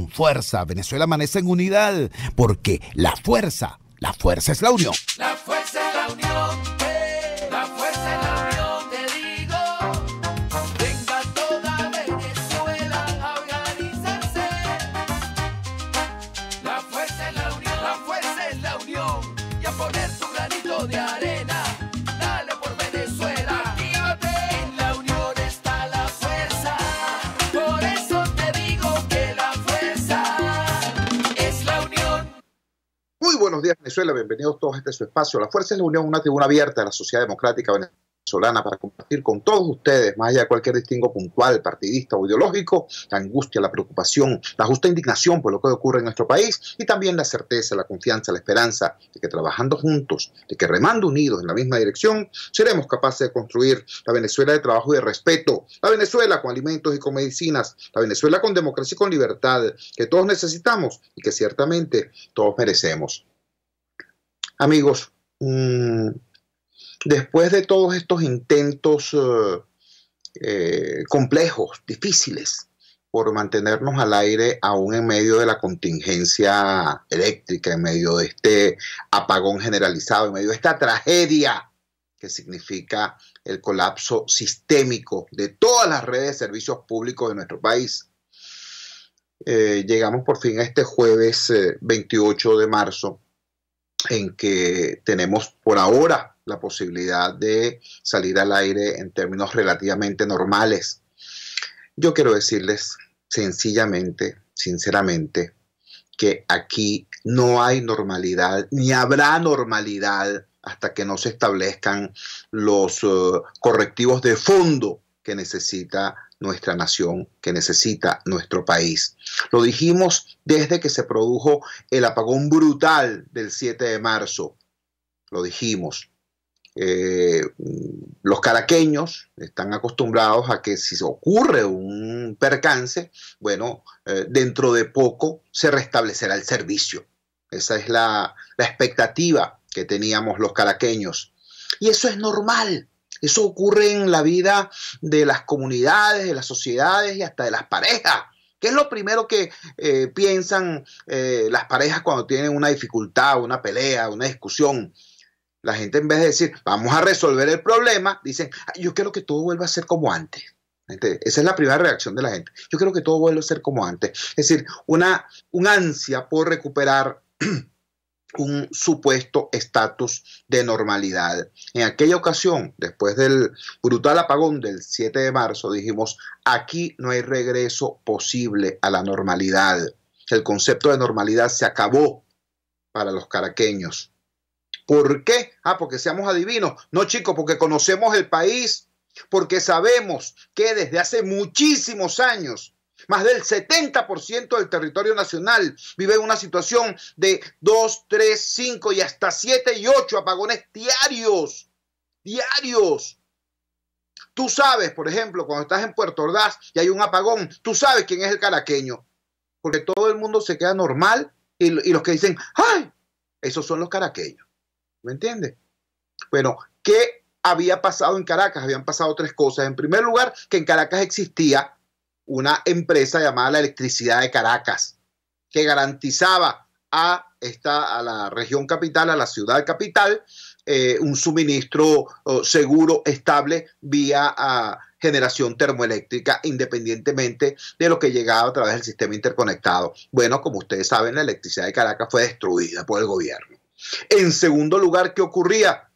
fuerza. Venezuela amanece en unidad, porque la fuerza es la unión. La fuerza es la unión, la fuerza es la unión, te digo. Venga toda Venezuela a organizarse. La fuerza es la unión, la fuerza es la unión. Y a poner tu granito de arena, dale por Venezuela. Actívate, en la unión está la fuerza. Por eso te digo que la fuerza es la unión. Muy buenos días, Venezuela. Bienvenidos todos a este su espacio. La Fuerza es la Unión, una tribuna abierta de la sociedad democrática venezolana para compartir con todos ustedes, más allá de cualquier distingo puntual, partidista o ideológico, la angustia, la preocupación, la justa indignación por lo que ocurre en nuestro país y también la certeza, la confianza, la esperanza de que trabajando juntos, de que remando unidos en la misma dirección, seremos capaces de construir la Venezuela de trabajo y de respeto, la Venezuela con alimentos y con medicinas, la Venezuela con democracia y con libertad, que todos necesitamos y que ciertamente todos merecemos. Amigos, después de todos estos intentos complejos, difíciles, por mantenernos al aire aún en medio de la contingencia eléctrica, en medio de este apagón generalizado, en medio de esta tragedia que significa el colapso sistémico de todas las redes de servicios públicos de nuestro país, llegamos por fin a este jueves 28 de marzo, en que tenemos por ahora la posibilidad de salir al aire en términos relativamente normales. Yo quiero decirles sencillamente, sinceramente, que aquí no hay normalidad, ni habrá normalidad hasta que no se establezcan los correctivos de fondo que necesita nuestra nación, que necesita nuestro país. Lo dijimos desde que se produjo el apagón brutal del 7 de marzo. Lo dijimos. Los caraqueños están acostumbrados a que si ocurre un percance, bueno, dentro de poco se restablecerá el servicio. Esa es la expectativa que teníamos los caraqueños. Y eso es normal. Eso ocurre en la vida de las comunidades, de las sociedades y hasta de las parejas. ¿Qué es lo primero que piensan las parejas cuando tienen una dificultad, una pelea, una discusión? La gente, en vez de decir, vamos a resolver el problema, dicen, yo quiero que todo vuelva a ser como antes. Esa es la primera reacción de la gente. Yo quiero que todo vuelva a ser como antes. Es decir, un ansia por recuperar un supuesto estatus de normalidad. En aquella ocasión, después del brutal apagón del 7 de marzo, dijimos, aquí no hay regreso posible a la normalidad. El concepto de normalidad se acabó para los caraqueños. ¿Por qué? Porque seamos adivinos. No, chicos, porque conocemos el país, porque sabemos que desde hace muchísimos años más del 70% del territorio nacional vive en una situación de 2, 3, 5 y hasta 7 y 8 apagones diarios. Diarios. Tú sabes, por ejemplo, cuando estás en Puerto Ordaz y hay un apagón, tú sabes quién es el caraqueño. Porque todo el mundo se queda normal y los que dicen, ¡ay! Esos son los caraqueños. ¿Me entiendes? Bueno, ¿qué había pasado en Caracas? Habían pasado tres cosas. En primer lugar, que en Caracas existía una empresa llamada la Electricidad de Caracas, que garantizaba a la región capital, a la ciudad capital, un suministro seguro, estable, vía generación termoeléctrica, independientemente de lo que llegaba a través del sistema interconectado. Bueno, como ustedes saben, la Electricidad de Caracas fue destruida por el gobierno. En segundo lugar, ¿qué ocurría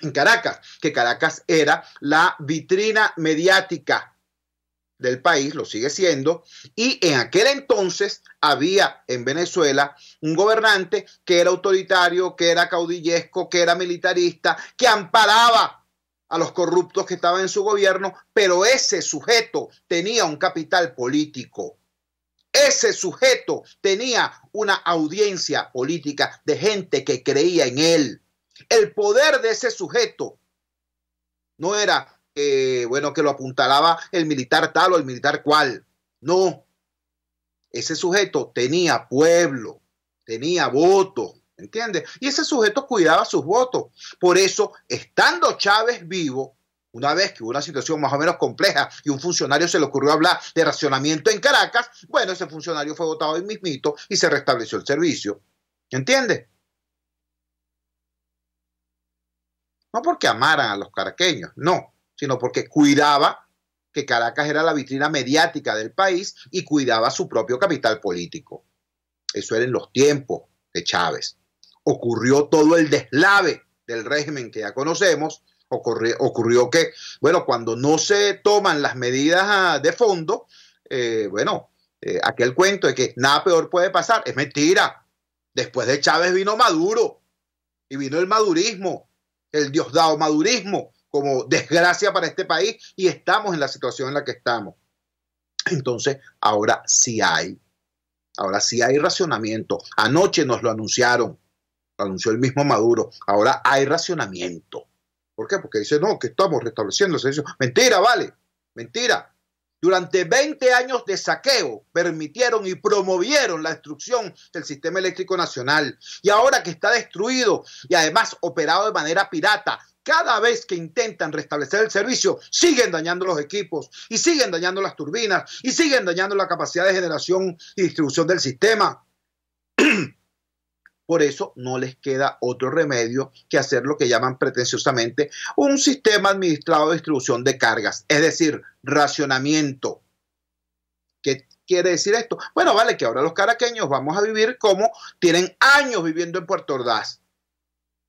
en Caracas? Que Caracas era la vitrina mediática del país, lo sigue siendo, y en aquel entonces había en Venezuela un gobernante que era autoritario, que era caudillesco, que era militarista, que amparaba a los corruptos que estaban en su gobierno, pero ese sujeto tenía un capital político. Ese sujeto tenía una audiencia política de gente que creía en él. El poder de ese sujeto no era que lo apuntalaba el militar tal o el militar cual. No. Ese sujeto tenía pueblo, tenía voto, ¿entiendes? Y ese sujeto cuidaba sus votos. Por eso, estando Chávez vivo, Una vez que hubo una situación más o menos compleja y un funcionario se le ocurrió hablar de racionamiento en Caracas, bueno, ese funcionario fue votado ahí mismito y se restableció el servicio. ¿Entiendes? No porque amaran a los caraqueños, no, sino porque cuidaba que Caracas era la vitrina mediática del país y cuidaba su propio capital político. Eso era en los tiempos de Chávez. Ocurrió todo el deslave del régimen que ya conocemos. Ocurrió que, bueno, cuando no se toman las medidas de fondo, aquel cuento de que nada peor puede pasar, es mentira. Después de Chávez vino Maduro y vino el madurismo, el diosdado madurismo, como desgracia para este país, y estamos en la situación en la que estamos. Entonces, ahora sí hay racionamiento. Anoche nos lo anunciaron, lo anunció el mismo Maduro. Ahora hay racionamiento. ¿Por qué? Porque dice, no, que estamos restableciendo el servicio. Mentira, vale, mentira. Durante 20 años de saqueo permitieron y promovieron la destrucción del sistema eléctrico nacional. Y ahora que está destruido y además operado de manera pirata, cada vez que intentan restablecer el servicio, siguen dañando los equipos y siguen dañando las turbinas y siguen dañando la capacidad de generación y distribución del sistema. Por eso no les queda otro remedio que hacer lo que llaman pretenciosamente un sistema administrado de distribución de cargas, es decir, racionamiento. ¿Qué quiere decir esto? Bueno, vale, que ahora los caraqueños vamos a vivir como tienen años viviendo en Puerto Ordaz,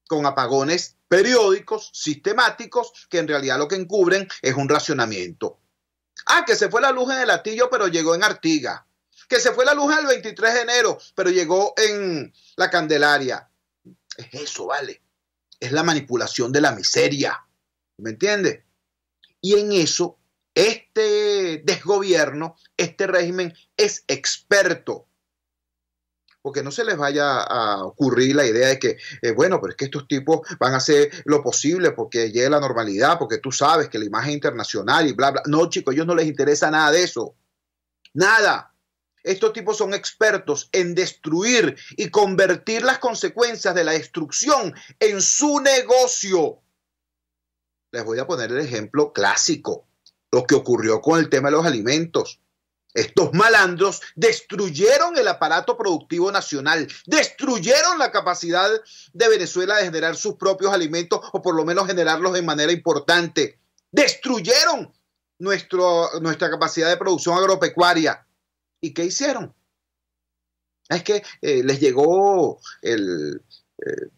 con apagones periódicos, sistemáticos, que en realidad lo que encubren es un racionamiento. Ah, que se fue la luz en el Hatillo, pero llegó en Artigas. Que se fue la luz el 23 de enero, pero llegó en la Candelaria. Es eso, vale. Es la manipulación de la miseria. ¿Me entiendes? Y en eso, este desgobierno, este régimen es experto. Porque no se les vaya a ocurrir la idea de que, bueno, pero es que estos tipos van a hacer lo posible porque llegue la normalidad, porque tú sabes que la imagen internacional y bla, bla. No, chicos, a ellos no les interesa nada de eso. Nada. Estos tipos son expertos en destruir y convertir las consecuencias de la destrucción en su negocio. Les voy a poner el ejemplo clásico, lo que ocurrió con el tema de los alimentos. Estos malandros destruyeron el aparato productivo nacional, destruyeron la capacidad de Venezuela de generar sus propios alimentos o por lo menos generarlos de manera importante. Destruyeron nuestra capacidad de producción agropecuaria. ¿Y qué hicieron? Es que les llegó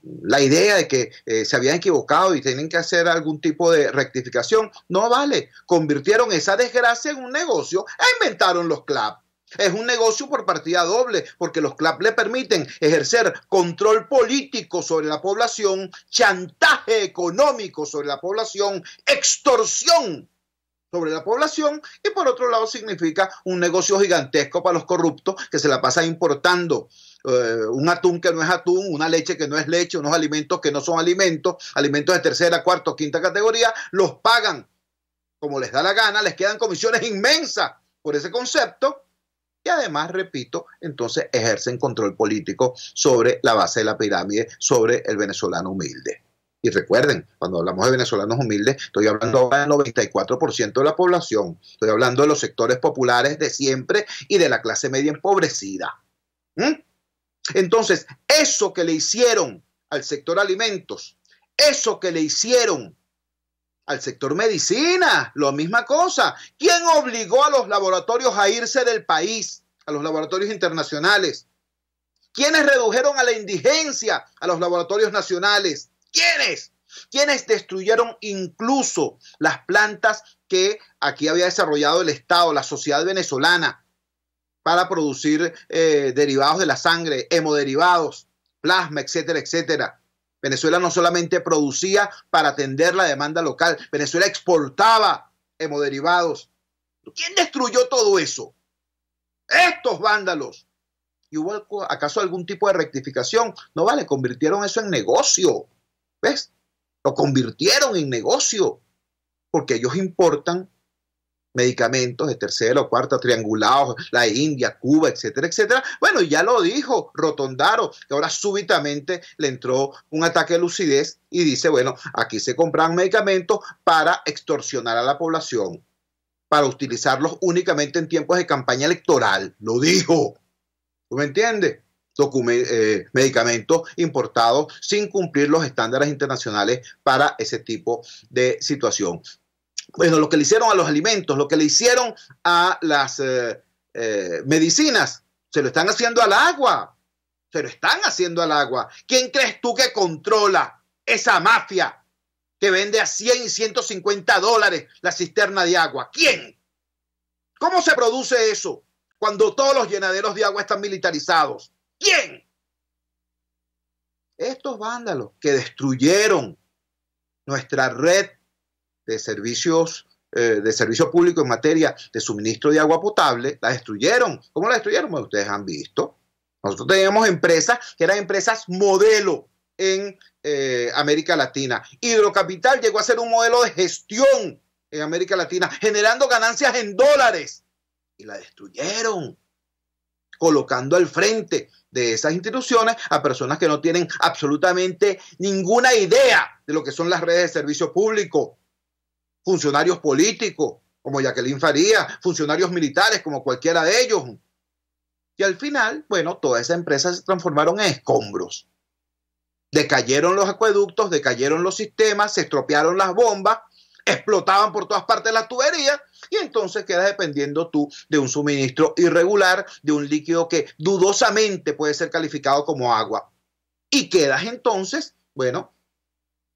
la idea de que se habían equivocado y tienen que hacer algún tipo de rectificación. No vale, convirtieron esa desgracia en un negocio e inventaron los CLAP. Es un negocio por partida doble, porque los CLAP le permiten ejercer control político sobre la población, chantaje económico sobre la población, extorsión sobre la población, y por otro lado significa un negocio gigantesco para los corruptos que se la pasan importando un atún que no es atún, una leche que no es leche, unos alimentos que no son alimentos, alimentos de tercera, cuarta o quinta categoría, los pagan como les da la gana, les quedan comisiones inmensas por ese concepto y además, repito, entonces ejercen control político sobre la base de la pirámide, sobre el venezolano humilde. Y recuerden, cuando hablamos de venezolanos humildes, estoy hablando ahora del 94% de la población. Estoy hablando de los sectores populares de siempre y de la clase media empobrecida. Entonces, eso que le hicieron al sector alimentos, eso que le hicieron al sector medicina, la misma cosa. ¿Quién obligó a los laboratorios a irse del país, a los laboratorios internacionales? ¿Quiénes redujeron a la indigencia a los laboratorios nacionales? ¿Quiénes? ¿Quiénes destruyeron incluso las plantas que aquí había desarrollado el Estado, la sociedad venezolana, para producir derivados de la sangre, hemoderivados, plasma, etcétera, etcétera? Venezuela no solamente producía para atender la demanda local, Venezuela exportaba hemoderivados. ¿Quién destruyó todo eso? Estos vándalos. ¿Y hubo acaso algún tipo de rectificación? No vale, convirtieron eso en negocio. ¿Ves? Lo convirtieron en negocio porque ellos importan medicamentos de tercera o cuarta, triangulados, la India, Cuba, etcétera, etcétera. Bueno, ya lo dijo Rotondaro, que ahora súbitamente le entró un ataque de lucidez y dice, bueno, aquí se compran medicamentos para extorsionar a la población, para utilizarlos únicamente en tiempos de campaña electoral. Lo dijo. ¿Tú me entiendes? Medicamentos importados sin cumplir los estándares internacionales para ese tipo de situación. Bueno, lo que le hicieron a los alimentos, lo que le hicieron a las medicinas, se lo están haciendo al agua. Se lo están haciendo al agua. ¿Quién crees tú que controla esa mafia que vende a 100 y 150 dólares la cisterna de agua? ¿Quién? ¿Cómo se produce eso cuando todos los llenaderos de agua están militarizados? ¿Quién? Estos vándalos que destruyeron nuestra red de servicios de servicio público en materia de suministro de agua potable, la destruyeron. ¿Cómo la destruyeron? Bueno, ustedes han visto. Nosotros teníamos empresas que eran empresas modelo en América Latina. Hidrocapital llegó a ser un modelo de gestión en América Latina, generando ganancias en dólares. Y la destruyeron, colocando al frente de esas instituciones a personas que no tienen absolutamente ninguna idea de lo que son las redes de servicio público. Funcionarios políticos, como Jacqueline Faría, funcionarios militares, como cualquiera de ellos. Y al final, bueno, todas esas empresas se transformaron en escombros. Decayeron los acueductos, decayeron los sistemas, se estropearon las bombas, explotaban por todas partes las tuberías y entonces quedas dependiendo tú de un suministro irregular, de un líquido que dudosamente puede ser calificado como agua. Y quedas entonces, bueno,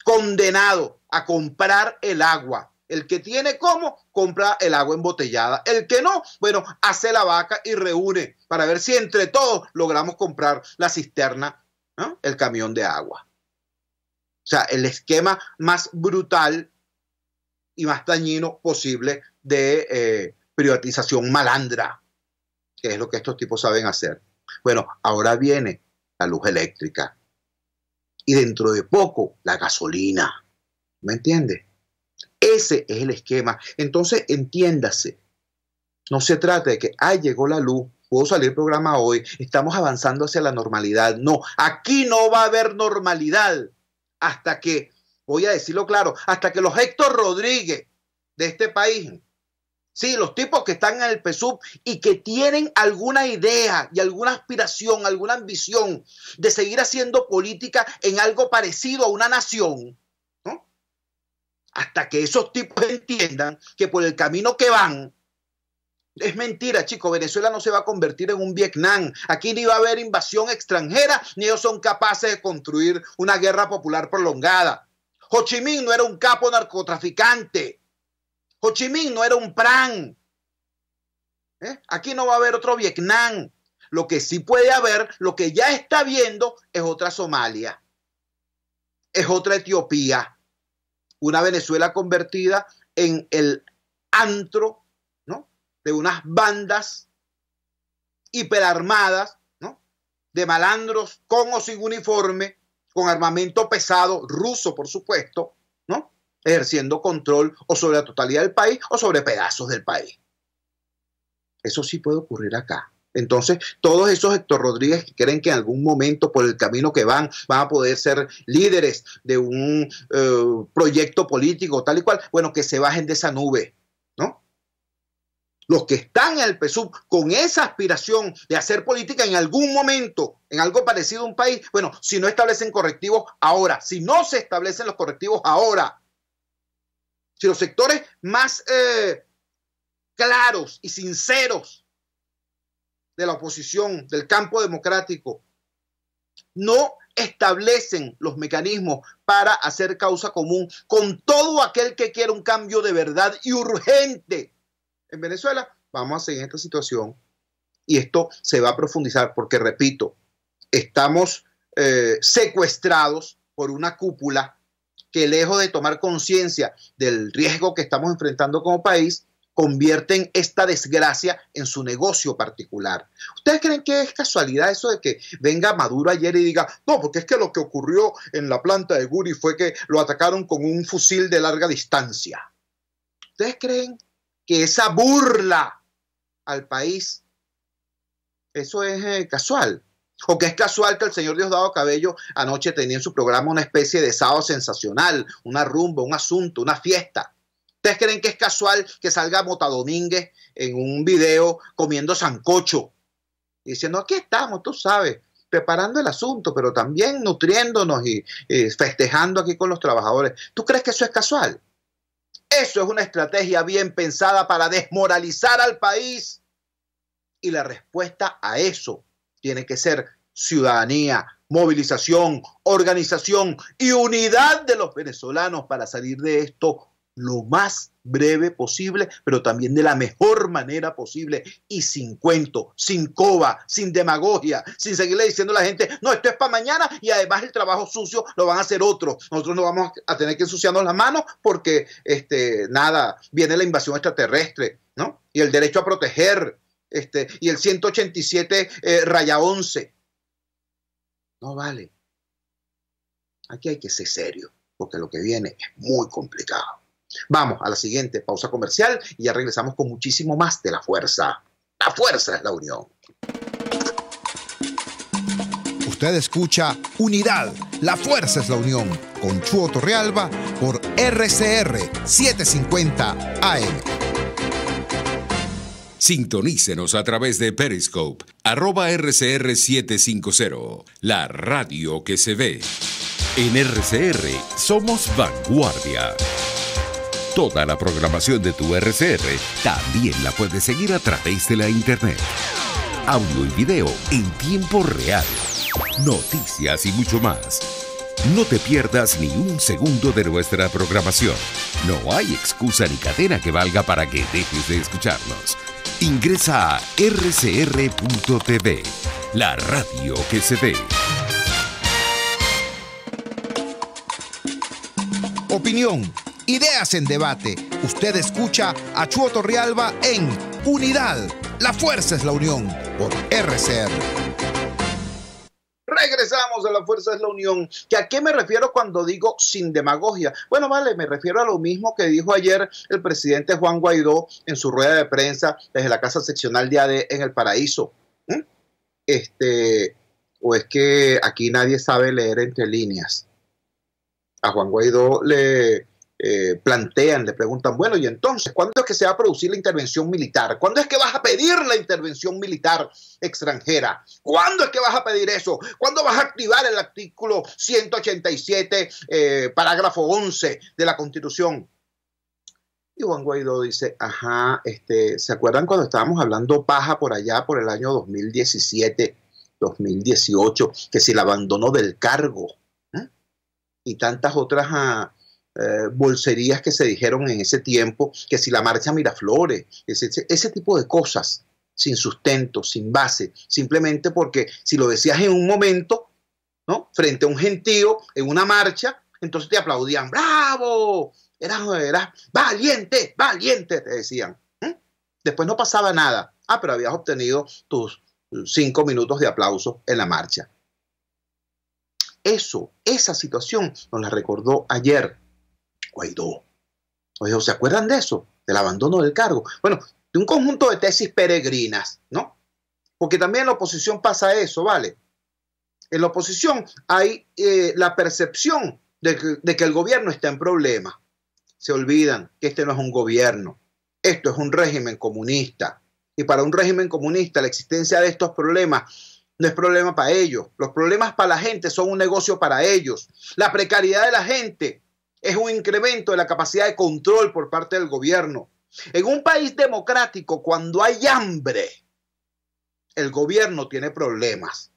condenado a comprar el agua. El que tiene cómo, compra el agua embotellada. El que no, bueno, hace la vaca y reúne para ver si entre todos logramos comprar la cisterna, ¿no? El camión de agua. O sea, el esquema más brutal y más dañino posible de privatización malandra, que es lo que estos tipos saben hacer. Bueno, ahora viene la luz eléctrica y dentro de poco la gasolina. ¿Me entiendes? Ese es el esquema. Entonces, entiéndase, no se trata de que, llegó la luz, puedo salir programa hoy, estamos avanzando hacia la normalidad. No, aquí no va a haber normalidad hasta que, voy a decirlo claro, hasta que los Héctor Rodríguez de este país, sí, los tipos que están en el PSUV y que tienen alguna idea y alguna aspiración, alguna ambición de seguir haciendo política en algo parecido a una nación, ¿no? Hasta que esos tipos entiendan que por el camino que van, es mentira, chicos, Venezuela no se va a convertir en un Vietnam. Aquí ni va a haber invasión extranjera, ni ellos son capaces de construir una guerra popular prolongada. Ho Chi Minh no era un capo narcotraficante. Ho Chi Minh no era un Pran. Aquí no va a haber otro Vietnam. Lo que sí puede haber, lo que ya está viendo, es otra Somalia. Es otra Etiopía. Una Venezuela convertida en el antro, ¿no?, de unas bandas hiperarmadas, ¿no?, de malandros con o sin uniforme, con armamento pesado, ruso por supuesto, ¿no?, ejerciendo control o sobre la totalidad del país o sobre pedazos del país. Eso sí puede ocurrir acá. Entonces, todos esos Héctor Rodríguez que creen que en algún momento por el camino que van a poder ser líderes de un proyecto político tal y cual, bueno, que se bajen de esa nube, ¿no? Los que están en el PSUV con esa aspiración de hacer política en algún momento, en algo parecido a un país, bueno, si no establecen correctivos ahora, si no se establecen los correctivos ahora, si los sectores más claros y sinceros de la oposición, del campo democrático, no establecen los mecanismos para hacer causa común con todo aquel que quiera un cambio de verdad y urgente en Venezuela, vamos a seguir en esta situación y esto se va a profundizar porque, repito, estamos secuestrados por una cúpula que, lejos de tomar conciencia del riesgo que estamos enfrentando como país, convierten esta desgracia en su negocio particular. ¿Ustedes creen que es casualidad eso de que venga Maduro ayer y diga, no, porque es que lo que ocurrió en la planta de Guri fue que lo atacaron con un fusil de larga distancia? ¿Ustedes creen que esa burla al país, eso es casual. O que es casual que el señor Diosdado Cabello anoche tenía en su programa una especie de sábado sensacional, una rumba, un asunto, una fiesta. ¿Ustedes creen que es casual que salga Mota Domínguez en un video comiendo sancocho? Diciendo, aquí estamos, tú sabes, preparando el asunto, pero también nutriéndonos y festejando aquí con los trabajadores. ¿Tú crees que eso es casual? Eso es una estrategia bien pensada para desmoralizar al país. Y la respuesta a eso tiene que ser ciudadanía, movilización, organización y unidad de los venezolanos para salir de esto lo más breve posible, pero también de la mejor manera posible y sin cuento, sin coba, sin demagogia, sin seguirle diciendo a la gente, no, esto es para mañana y además el trabajo sucio lo van a hacer otros. Nosotros no vamos a tener que ensuciarnos las manos porque, nada, viene la invasión extraterrestre, ¿no? Y el derecho a proteger, y el 187 raya 11. No vale. Aquí hay que ser serio, porque lo que viene es muy complicado. Vamos a la siguiente pausa comercial y ya regresamos con muchísimo más de La Fuerza. La fuerza es la unión. Usted escucha Unidad, la fuerza es la unión, con Chuo Torrealba por RCR 750 AM. Sintonícenos a través de Periscope, @RCR750, la radio que se ve. En RCR somos vanguardia. Toda la programación de tu RCR también la puedes seguir a través de la internet. Audio y video en tiempo real. Noticias y mucho más. No te pierdas ni un segundo de nuestra programación. No hay excusa ni cadena que valga para que dejes de escucharnos. Ingresa a rcr.tv, la radio que se ve. Opinión, ideas en debate. Usted escucha a Chuo Torrealba en Unidad, la fuerza es la unión, por RCR. Regresamos a La Fuerza es la Unión. ¿Que a qué me refiero cuando digo sin demagogia? Bueno, vale, me refiero a lo mismo que dijo ayer el presidente Juan Guaidó en su rueda de prensa desde la Casa Seccional de AD en El Paraíso. O es que aquí nadie sabe leer entre líneas. A Juan Guaidó le plantean, le preguntan, bueno, y entonces, ¿cuándo es que se va a producir la intervención militar? ¿Cuándo es que vas a pedir la intervención militar extranjera? ¿Cuándo es que vas a pedir eso? ¿Cuándo vas a activar el artículo 187, parágrafo 11 de la Constitución? Y Juan Guaidó dice, ¿se acuerdan cuando estábamos hablando paja por allá por el año 2017, 2018, que si el abandono del cargo y tantas otras bolserías que se dijeron en ese tiempo, que si la marcha Miraflores, ese tipo de cosas sin sustento, sin base, simplemente porque si lo decías en un momento, ¿no?, frente a un gentío en una marcha, entonces te aplaudían, ¡bravo! Eras valiente, valiente, te decían. Después no pasaba nada. Pero habías obtenido tus 5 minutos de aplauso en la marcha. Esa situación nos la recordó ayer Guaidó. Oye, ¿se acuerdan de eso? Del abandono del cargo. Bueno, de un conjunto de tesis peregrinas, ¿no? Porque también en la oposición pasa eso, ¿vale? En la oposición hay la percepción de que el gobierno está en problemas. Se olvidan que este no es un gobierno. Esto es un régimen comunista. Y para un régimen comunista la existencia de estos problemas no es problema para ellos. Los problemas para la gente son un negocio para ellos. La precariedad de la gente es un incremento de la capacidad de control por parte del gobierno. En un país democrático, cuando hay hambre, el gobierno tiene problemas,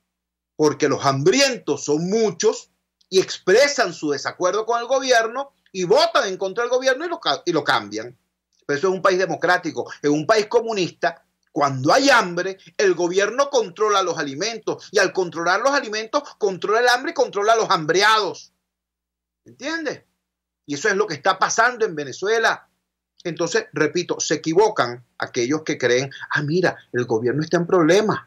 porque los hambrientos son muchos y expresan su desacuerdo con el gobierno y votan en contra del gobierno y lo cambian. Pero eso es un país democrático. En un país comunista, cuando hay hambre, el gobierno controla los alimentos y al controlar los alimentos, controla el hambre y controla a los hambreados. ¿Entiendes? Y eso es lo que está pasando en Venezuela. Entonces, repito, se equivocan aquellos que creen, mira, el gobierno está en problemas.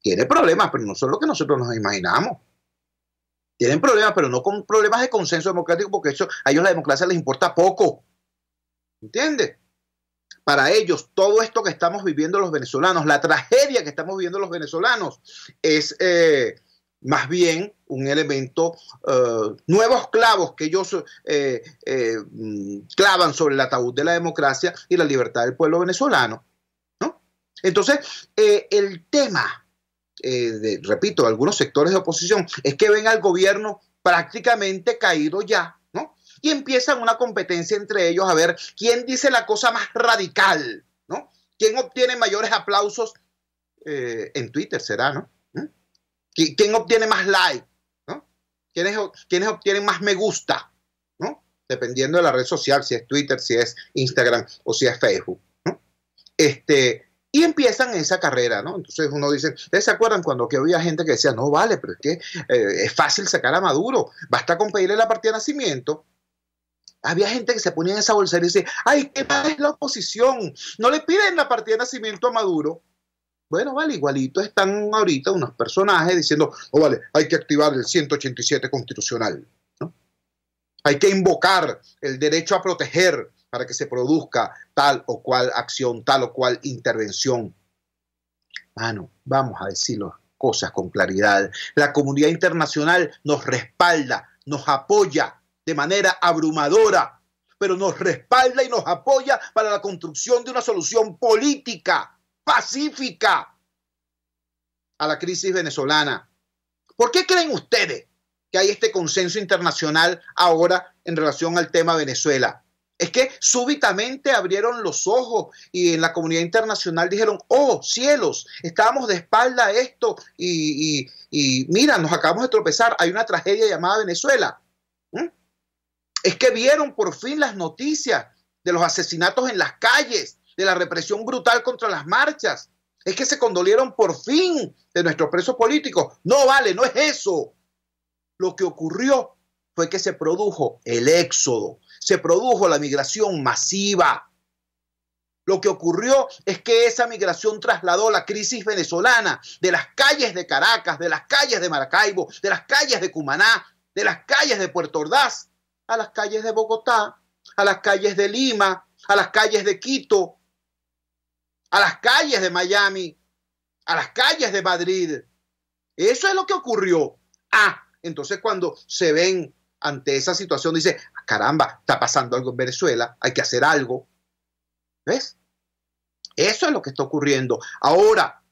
Tiene problemas, pero no son lo que nosotros nos imaginamos. Tienen problemas, pero no con problemas de consenso democrático, porque eso, a ellos la democracia les importa poco. ¿Entiendes? Para ellos, todo esto que estamos viviendo los venezolanos, la tragedia que estamos viviendo los venezolanos, es más bien un elemento, nuevos clavos que ellos clavan sobre el ataúd de la democracia y la libertad del pueblo venezolano, ¿no? Entonces, el tema, repito, de algunos sectores de oposición, es que ven al gobierno prácticamente caído ya, ¿no? Y empiezan una competencia entre ellos a ver quién dice la cosa más radical, ¿no? ¿Quién obtiene mayores aplausos en Twitter, será, ¿no? ¿Quién obtiene más like? ¿No? ¿Quiénes obtienen más me gusta? ¿No? Dependiendo de la red social, si es Twitter, si es Instagram o si es Facebook, ¿no? Y empiezan esa carrera, ¿no? Entonces uno dice, ¿ustedes se acuerdan cuando que había gente que decía, no vale, pero es que es fácil sacar a Maduro, basta con pedirle la partida de nacimiento? Había gente que se ponía en esa bolsera y dice, ay, ¿qué más es la oposición? No le piden la partida de nacimiento a Maduro. Bueno, vale, igualito están ahorita unos personajes diciendo, oh, vale, hay que activar el 187 constitucional, ¿no? Hay que invocar el derecho a proteger para que se produzca tal o cual acción, tal o cual intervención. Mano, vamos a decir las cosas con claridad. La comunidad internacional nos respalda, nos apoya de manera abrumadora, pero nos respalda y nos apoya para la construcción de una solución política, pacífica a la crisis venezolana. ¿Por qué creen ustedes que hay este consenso internacional ahora en relación al tema Venezuela? Es que súbitamente abrieron los ojos y en la comunidad internacional dijeron, oh cielos, estábamos de espalda a esto y mira, nos acabamos de tropezar, hay una tragedia llamada Venezuela. Es que vieron por fin las noticias de los asesinatos en las calles, de la represión brutal contra las marchas. Es que se condolieron por fin de nuestros presos políticos. No vale, no es eso. Lo que ocurrió fue que se produjo el éxodo, se produjo la migración masiva. Lo que ocurrió es que esa migración trasladó la crisis venezolana de las calles de Caracas, de las calles de Maracaibo, de las calles de Cumaná, de las calles de Puerto Ordaz, a las calles de Bogotá, a las calles de Lima, a las calles de Quito, a las calles de Miami, a las calles de Madrid. Eso es lo que ocurrió. Entonces cuando se ven ante esa situación, dice, caramba, está pasando algo en Venezuela, hay que hacer algo. ¿Ves? Eso es lo que está ocurriendo. Ahora,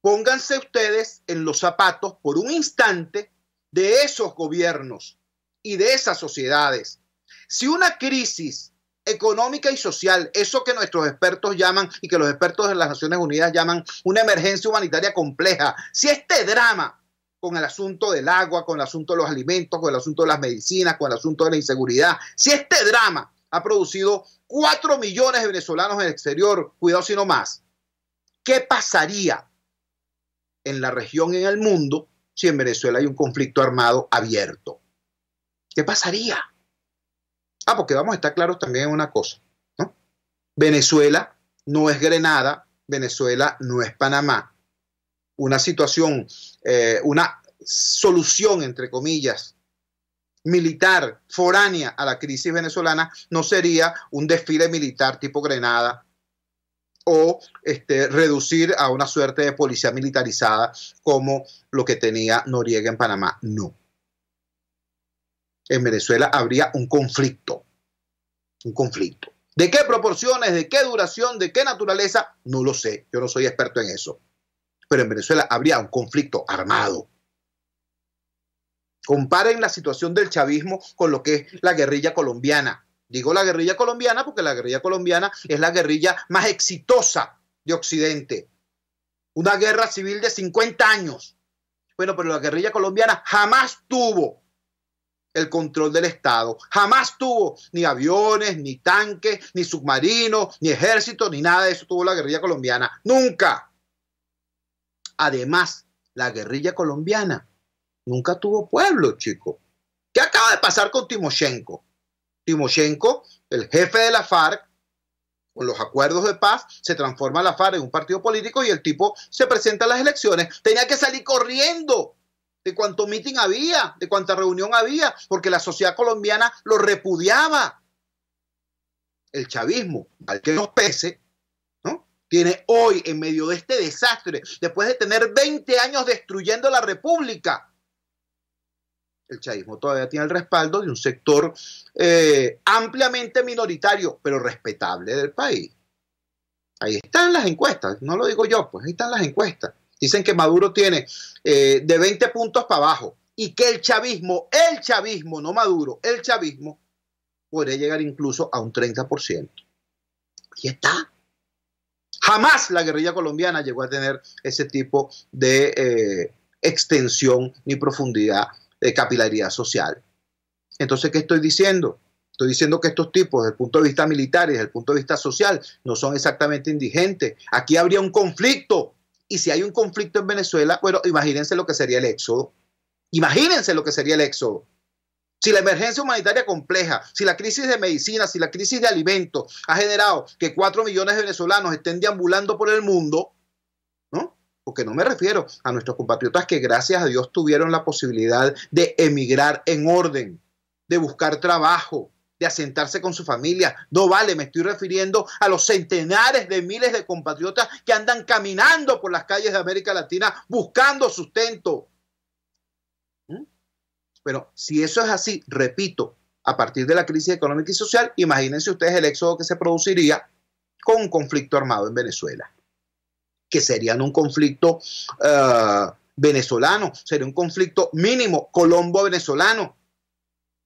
pónganse ustedes en los zapatos por un instante de esos gobiernos y de esas sociedades. Si una crisis económica y social, eso que nuestros expertos llaman y que los expertos de las Naciones Unidas llaman una emergencia humanitaria compleja, si este drama con el asunto del agua, con el asunto de los alimentos, con el asunto de las medicinas, con el asunto de la inseguridad, si este drama ha producido 4 millones de venezolanos en el exterior, cuidado si no más, ¿qué pasaría en la región y en el mundo si en Venezuela hay un conflicto armado abierto? ¿Qué pasaría? Porque vamos a estar claros también en una cosa, ¿no? Venezuela no es Grenada, Venezuela no es Panamá. Una situación, una solución, entre comillas, militar foránea a la crisis venezolana no sería un desfile militar tipo Grenada o reducir a una suerte de policía militarizada como lo que tenía Noriega en Panamá. No. En Venezuela habría un conflicto. Un conflicto. ¿De qué proporciones, de qué duración, de qué naturaleza? No lo sé. Yo no soy experto en eso. Pero en Venezuela habría un conflicto armado. Comparen la situación del chavismo con lo que es la guerrilla colombiana. Digo la guerrilla colombiana porque la guerrilla colombiana es la guerrilla más exitosa de Occidente. Una guerra civil de 50 años. Bueno, pero la guerrilla colombiana jamás tuvo el control del Estado. Jamás tuvo ni aviones, ni tanques, ni submarinos, ni ejército, ni nada de eso tuvo la guerrilla colombiana. Nunca. Además, la guerrilla colombiana nunca tuvo pueblo, chico. ¿Qué acaba de pasar con Timoshenko? Timoshenko, el jefe de la FARC, con los acuerdos de paz, se transforma la FARC en un partido político y el tipo se presenta a las elecciones. Tenía que salir corriendo de cuánto meeting había, de cuánta reunión había, porque la sociedad colombiana lo repudiaba. el chavismo, al que nos pese, ¿no?, tiene hoy, en medio de este desastre, después de tener 20 años destruyendo la República, el chavismo todavía tiene el respaldo de un sector ampliamente minoritario, pero respetable del país. Ahí están las encuestas, no lo digo yo, pues ahí están las encuestas. Dicen que Maduro tiene de 20 puntos para abajo y que el chavismo, no Maduro, el chavismo podría llegar incluso a un 30%. Ahí está. Jamás la guerrilla colombiana llegó a tener ese tipo de extensión ni profundidad de capilaridad social. Entonces, ¿qué estoy diciendo? Estoy diciendo que estos tipos, desde el punto de vista militar y desde el punto de vista social, no son exactamente indigentes. Aquí habría un conflicto. Y si hay un conflicto en Venezuela, bueno, imagínense lo que sería el éxodo. Imagínense lo que sería el éxodo. Si la emergencia humanitaria compleja, si la crisis de medicina, si la crisis de alimentos ha generado que 4 millones de venezolanos estén deambulando por el mundo, ¿no? Porque no me refiero a nuestros compatriotas que gracias a Dios tuvieron la posibilidad de emigrar en orden, de buscar trabajo, de asentarse con su familia. No vale, me estoy refiriendo a los centenares de miles de compatriotas que andan caminando por las calles de América Latina buscando sustento. Pero si eso es así, repito, a partir de la crisis económica y social, imagínense ustedes el éxodo que se produciría con un conflicto armado en Venezuela, que sería no un conflicto venezolano, sería un conflicto mínimo colombo-venezolano,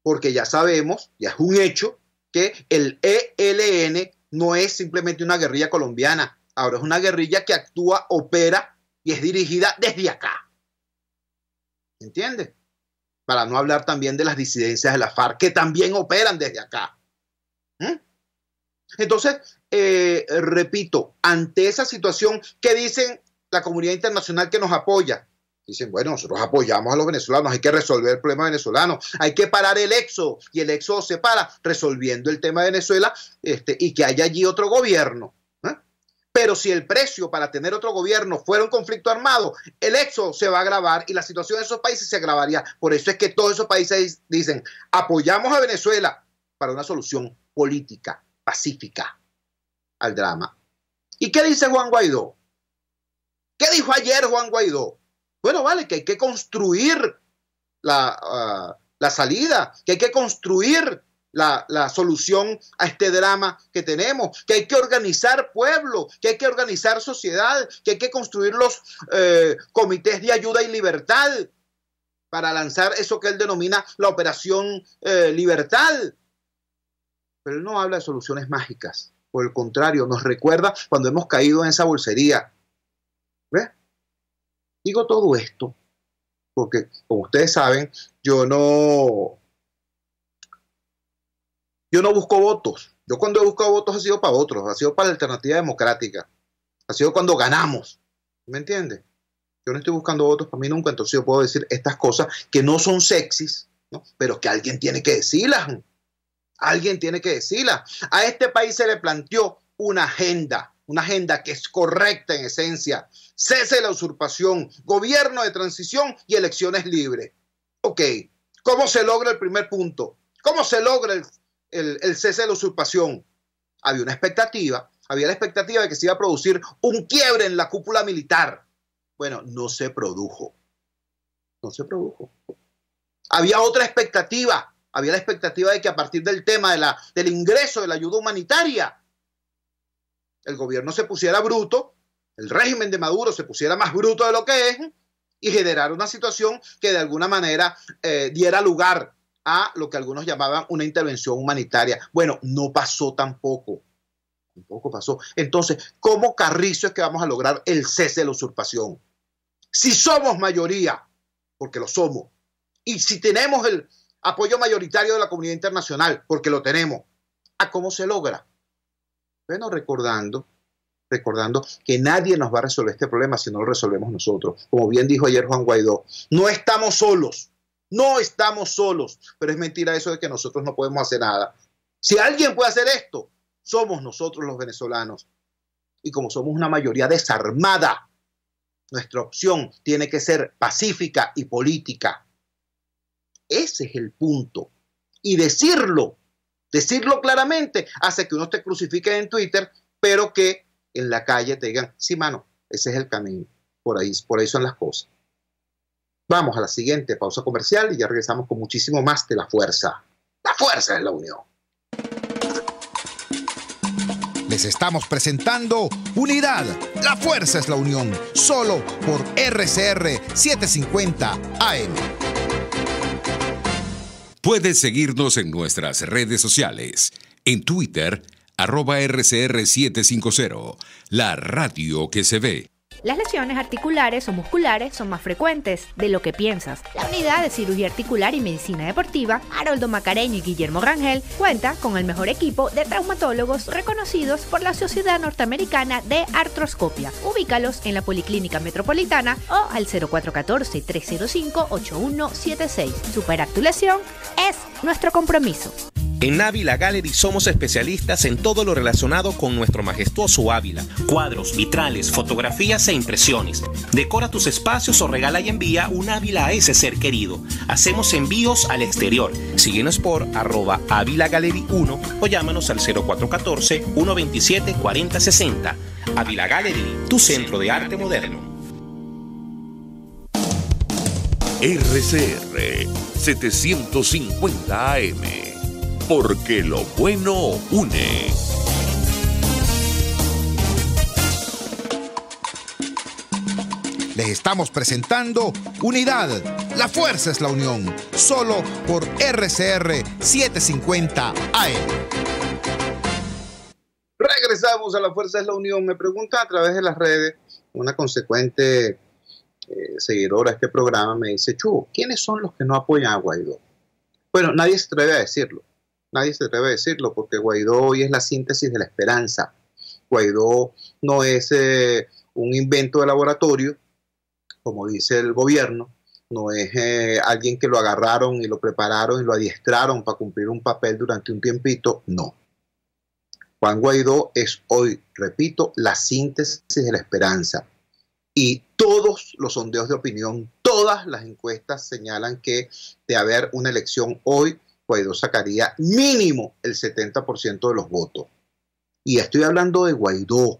porque ya sabemos, ya es un hecho, que el ELN no es simplemente una guerrilla colombiana, ahora es una guerrilla que actúa, opera y es dirigida desde acá. ¿Entiendes? Para no hablar también de las disidencias de la FARC, que también operan desde acá. Entonces, repito, ante esa situación, ¿qué dicen la comunidad internacional que nos apoya? Dicen, bueno, nosotros apoyamos a los venezolanos, hay que resolver el problema venezolano, hay que parar el éxodo, y el éxodo se para resolviendo el tema de Venezuela y que haya allí otro gobierno. Pero si el precio para tener otro gobierno fuera un conflicto armado, el éxodo se va a agravar y la situación de esos países se agravaría. Por eso es que todos esos países dicen, apoyamos a Venezuela para una solución política, pacífica al drama. ¿Y qué dice Juan Guaidó? ¿Qué dijo ayer Juan Guaidó? Bueno, vale, que hay que construir la salida, que hay que construir la solución a este drama que tenemos, que hay que organizar pueblo, que hay que organizar sociedad, que hay que construir los comités de ayuda y libertad para lanzar eso que él denomina la operación Libertad. Pero él no habla de soluciones mágicas, por el contrario, nos recuerda cuando hemos caído en esa bolsería. ¿Ves? Digo todo esto porque, como ustedes saben, yo no busco votos. Yo cuando he buscado votos ha sido para otros, ha sido para la alternativa democrática, ha sido cuando ganamos. ¿Me entiendes? Yo no estoy buscando votos para mí nunca, entonces yo puedo decir estas cosas que no son sexys, ¿no? Pero que alguien tiene que decirlas. Alguien tiene que decirlas. A este país se le planteó una agenda que es correcta en esencia. Cese de la usurpación, gobierno de transición y elecciones libres. Ok, ¿cómo se logra el primer punto? ¿Cómo se logra el cese de la usurpación? Había la expectativa de que se iba a producir un quiebre en la cúpula militar. Bueno, no se produjo. No se produjo. Había otra expectativa. Había la expectativa de que a partir del tema del ingreso de la ayuda humanitaria, el gobierno se pusiera bruto, el régimen de Maduro se pusiera más bruto de lo que es y generara una situación que de alguna manera diera lugar a lo que algunos llamaban una intervención humanitaria. Bueno, no pasó tampoco. Tampoco pasó. Entonces, ¿cómo carrizo es que vamos a lograr el cese de la usurpación? Si somos mayoría, porque lo somos, y si tenemos el apoyo mayoritario de la comunidad internacional, porque lo tenemos, ¿a cómo se logra? Bueno, recordando que nadie nos va a resolver este problema si no lo resolvemos nosotros. Como bien dijo ayer Juan Guaidó, no estamos solos, pero es mentira eso de que nosotros no podemos hacer nada. Si alguien puede hacer esto, somos nosotros los venezolanos. Y como somos una mayoría desarmada, nuestra opción tiene que ser pacífica y política. Ese es el punto. Y decirlo Decirlo claramente hace que uno te crucifique en Twitter, pero que en la calle te digan, sí, mano, ese es el camino. Por ahí son las cosas. Vamos a la siguiente pausa comercial y ya regresamos con muchísimo más de La Fuerza. La fuerza es la unión. Les estamos presentando Unidad, la fuerza es la unión, solo por RCR 750 AM. Puedes seguirnos en nuestras redes sociales. En Twitter, @RCR750, la radio que se ve. Las lesiones articulares o musculares son más frecuentes de lo que piensas. La Unidad de Cirugía Articular y Medicina Deportiva, Haroldo Macareño y Guillermo Rangel, cuenta con el mejor equipo de traumatólogos reconocidos por la Sociedad Norteamericana de Artroscopia. Ubícalos en la Policlínica Metropolitana o al 0414-305-8176. Superar tu lesión es nuestro compromiso. En Ávila Gallery somos especialistas en todo lo relacionado con nuestro majestuoso Ávila. Cuadros, vitrales, fotografías e impresiones. Decora tus espacios o regala y envía un Ávila a ese ser querido. Hacemos envíos al exterior. Síguenos por @AvilaGallery1 o llámanos al 0414-127-4060. Ávila Gallery, tu centro de arte moderno. RCR 750 AM. Porque lo bueno une. Les estamos presentando Unidad, la fuerza es la unión, solo por RCR 750 AM. Regresamos a La Fuerza es la Unión. Me pregunta a través de las redes una consecuente seguidora de este programa, me dice, Chu, ¿quiénes son los que no apoyan a Guaidó? Bueno, nadie se atreve a decirlo. Nadie se atreve a decirlo porque Guaidó hoy es la síntesis de la esperanza. Guaidó no es un invento de laboratorio, como dice el gobierno, no es alguien que lo agarraron y lo prepararon y lo adiestraron para cumplir un papel durante un tiempito, no. Juan Guaidó es hoy, repito, la síntesis de la esperanza. Y todos los sondeos de opinión, todas las encuestas señalan que de haber una elección hoy, Guaidó sacaría mínimo el 70% de los votos. Y estoy hablando de Guaidó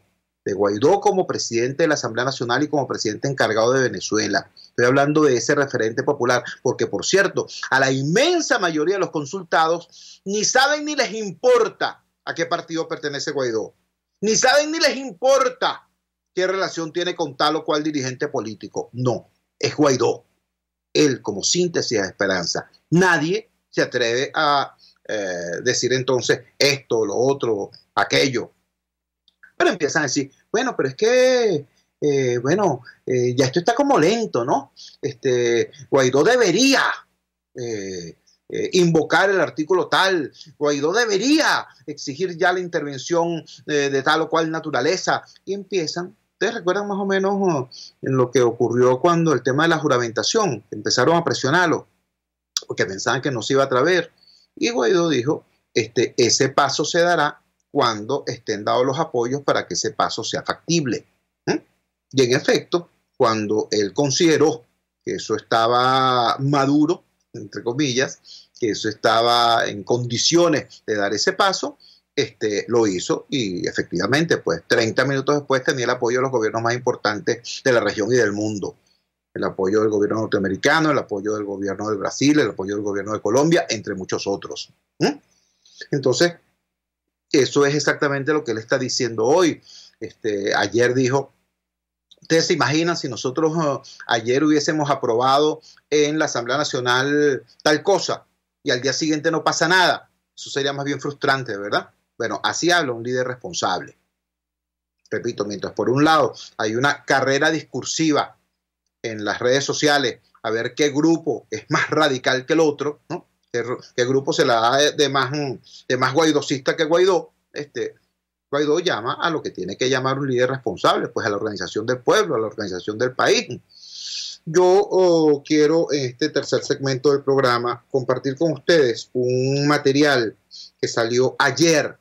como presidente de la Asamblea Nacional y como presidente encargado de Venezuela. Estoy hablando de ese referente popular, porque por cierto, a la inmensa mayoría de los consultados ni saben ni les importa a qué partido pertenece Guaidó. Ni saben ni les importa qué relación tiene con tal o cual dirigente político. No, es Guaidó. Él como síntesis de esperanza. Nadie se atreve a decir entonces esto, lo otro, aquello. Pero empiezan a decir, bueno, pero es que, ya esto está como lento, ¿no? Guaidó debería invocar el artículo tal, Guaidó debería exigir ya la intervención de tal o cual naturaleza. Y empiezan, ustedes recuerdan más o menos en lo que ocurrió cuando el tema de la juramentación, empezaron a presionarlo, porque pensaban que no se iba a atrever. Y Guaidó dijo, ese paso se dará cuando estén dados los apoyos para que ese paso sea factible. Y en efecto, cuando él consideró que eso estaba maduro, entre comillas, que eso estaba en condiciones de dar ese paso, lo hizo y efectivamente, pues 30 minutos después tenía el apoyo de los gobiernos más importantes de la región y del mundo. El apoyo del gobierno norteamericano, el apoyo del gobierno de Brasil, el apoyo del gobierno de Colombia, entre muchos otros. Entonces, eso es exactamente lo que él está diciendo hoy. Ayer dijo, ustedes se imaginan si nosotros ayer hubiésemos aprobado en la Asamblea Nacional tal cosa y al día siguiente no pasa nada. Eso sería más bien frustrante, ¿verdad? Bueno, así habla un líder responsable. Repito, mientras por un lado hay una carrera discursiva en las redes sociales a ver qué grupo es más radical que el otro, ¿no? ¿Qué grupo se la da de más guaidocista que Guaidó? Guaidó llama a lo que tiene que llamar un líder responsable, pues a la organización del pueblo, a la organización del país. Yo quiero en este tercer segmento del programa compartir con ustedes un material que salió ayer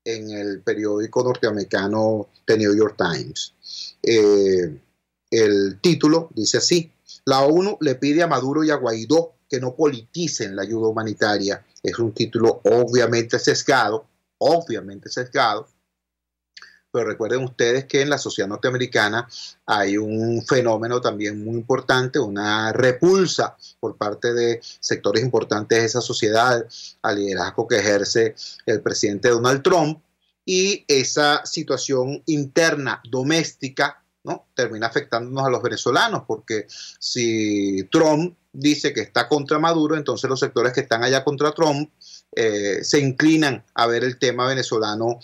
en el periódico norteamericano The New York Times. El título dice así: la ONU le pide a Maduro y a Guaidó que no politicen la ayuda humanitaria. Es un título obviamente sesgado, pero recuerden ustedes que en la sociedad norteamericana hay un fenómeno también muy importante, una repulsa por parte de sectores importantes de esa sociedad al liderazgo que ejerce el presidente Donald Trump, y esa situación interna, doméstica, ¿no?, termina afectándonos a los venezolanos, porque si Trump dice que está contra Maduro, entonces los sectores que están allá contra Trump se inclinan a ver el tema venezolano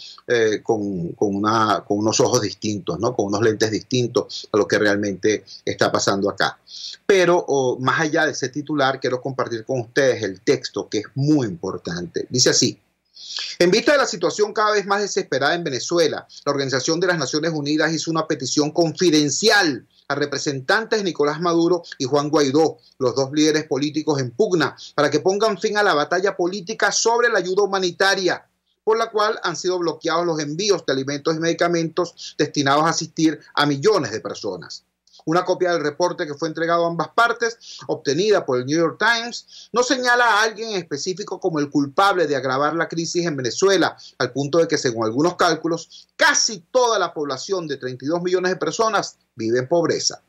con unos ojos distintos, ¿no?, con unos lentes distintos a lo que realmente está pasando acá. Pero más allá de ese titular, quiero compartir con ustedes el texto, que es muy importante. Dice así: en vista de la situación cada vez más desesperada en Venezuela, la Organización de las Naciones Unidas hizo una petición confidencial a representantes de Nicolás Maduro y Juan Guaidó, los dos líderes políticos en pugna, para que pongan fin a la batalla política sobre la ayuda humanitaria, por la cual han sido bloqueados los envíos de alimentos y medicamentos destinados a asistir a millones de personas. Una copia del reporte que fue entregado a ambas partes, obtenida por el New York Times, no señala a alguien en específico como el culpable de agravar la crisis en Venezuela, al punto de que, según algunos cálculos, casi toda la población de 32 millones de personas vive en pobreza.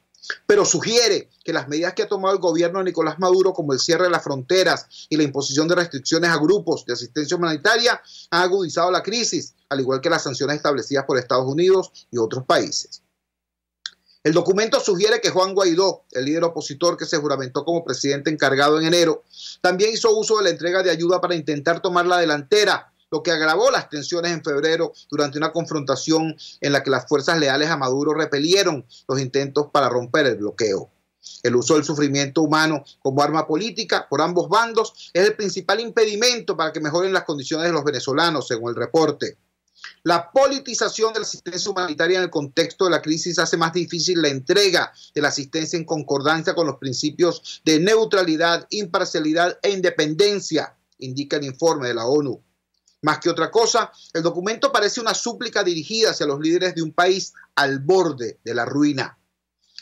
Pero sugiere que las medidas que ha tomado el gobierno de Nicolás Maduro, como el cierre de las fronteras y la imposición de restricciones a grupos de asistencia humanitaria, han agudizado la crisis, al igual que las sanciones establecidas por Estados Unidos y otros países. El documento sugiere que Juan Guaidó, el líder opositor que se juramentó como presidente encargado en enero, también hizo uso de la entrega de ayuda para intentar tomar la delantera, lo que agravó las tensiones en febrero durante una confrontación en la que las fuerzas leales a Maduro repelieron los intentos para romper el bloqueo. El uso del sufrimiento humano como arma política por ambos bandos es el principal impedimento para que mejoren las condiciones de los venezolanos, según el reporte. La politización de la asistencia humanitaria en el contexto de la crisis hace más difícil la entrega de la asistencia en concordancia con los principios de neutralidad, imparcialidad e independencia, indica el informe de la ONU. Más que otra cosa, el documento parece una súplica dirigida hacia los líderes de un país al borde de la ruina.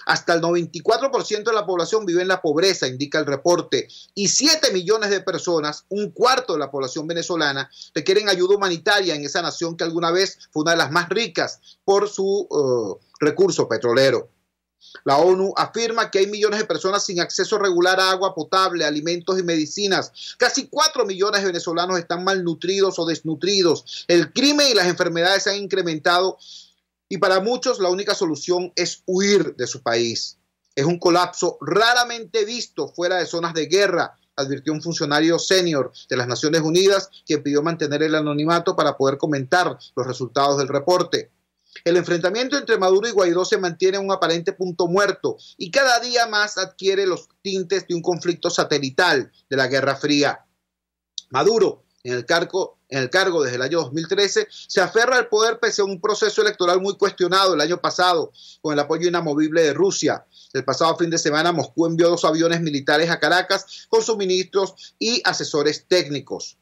Hasta el 94% de la población vive en la pobreza, indica el reporte, y 7 millones de personas, un cuarto de la población venezolana, requieren ayuda humanitaria en esa nación que alguna vez fue una de las más ricas por su recurso petrolero. La ONU afirma que hay millones de personas sin acceso regular a agua potable, alimentos y medicinas. Casi 4 millones de venezolanos están malnutridos o desnutridos. El crimen y las enfermedades se han incrementado y para muchos la única solución es huir de su país. Es un colapso raramente visto fuera de zonas de guerra, advirtió un funcionario senior de las Naciones Unidas, quien pidió mantener el anonimato para poder comentar los resultados del reporte. El enfrentamiento entre Maduro y Guaidó se mantiene en un aparente punto muerto y cada día más adquiere los tintes de un conflicto satelital de la Guerra Fría. Maduro, en el cargo desde el año 2013, se aferra al poder pese a un proceso electoral muy cuestionado el año pasado, con el apoyo inamovible de Rusia. El pasado fin de semana, Moscú envió 2 aviones militares a Caracas con suministros y asesores técnicos.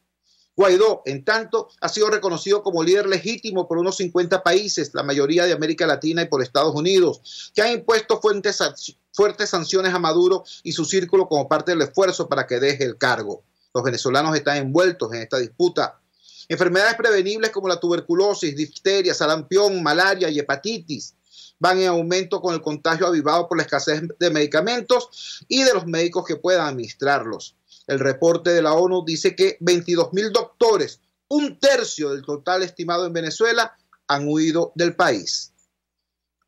Guaidó, en tanto, ha sido reconocido como líder legítimo por unos 50 países, la mayoría de América Latina y por Estados Unidos, que han impuesto fuertes sanciones a Maduro y su círculo como parte del esfuerzo para que deje el cargo. Los venezolanos están envueltos en esta disputa. Enfermedades prevenibles como la tuberculosis, difteria, sarampión, malaria y hepatitis van en aumento con el contagio avivado por la escasez de medicamentos y de los médicos que puedan administrarlos. El reporte de la ONU dice que 22.000 doctores, un tercio del total estimado en Venezuela, han huido del país.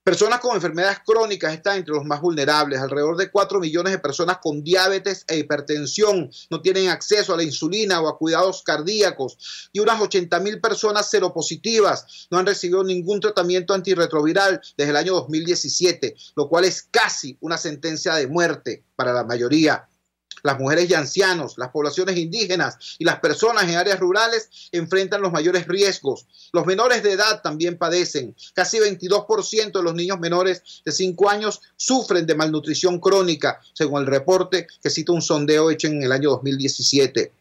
Personas con enfermedades crónicas están entre los más vulnerables. Alrededor de 4 millones de personas con diabetes e hipertensión no tienen acceso a la insulina o a cuidados cardíacos y unas 80.000 personas seropositivas no han recibido ningún tratamiento antirretroviral desde el año 2017, lo cual es casi una sentencia de muerte para la mayoría. Las mujeres y ancianos, las poblaciones indígenas y las personas en áreas rurales enfrentan los mayores riesgos. Los menores de edad también padecen. Casi 22% de los niños menores de 5 años sufren de malnutrición crónica, según el reporte que cita un sondeo hecho en el año 2017.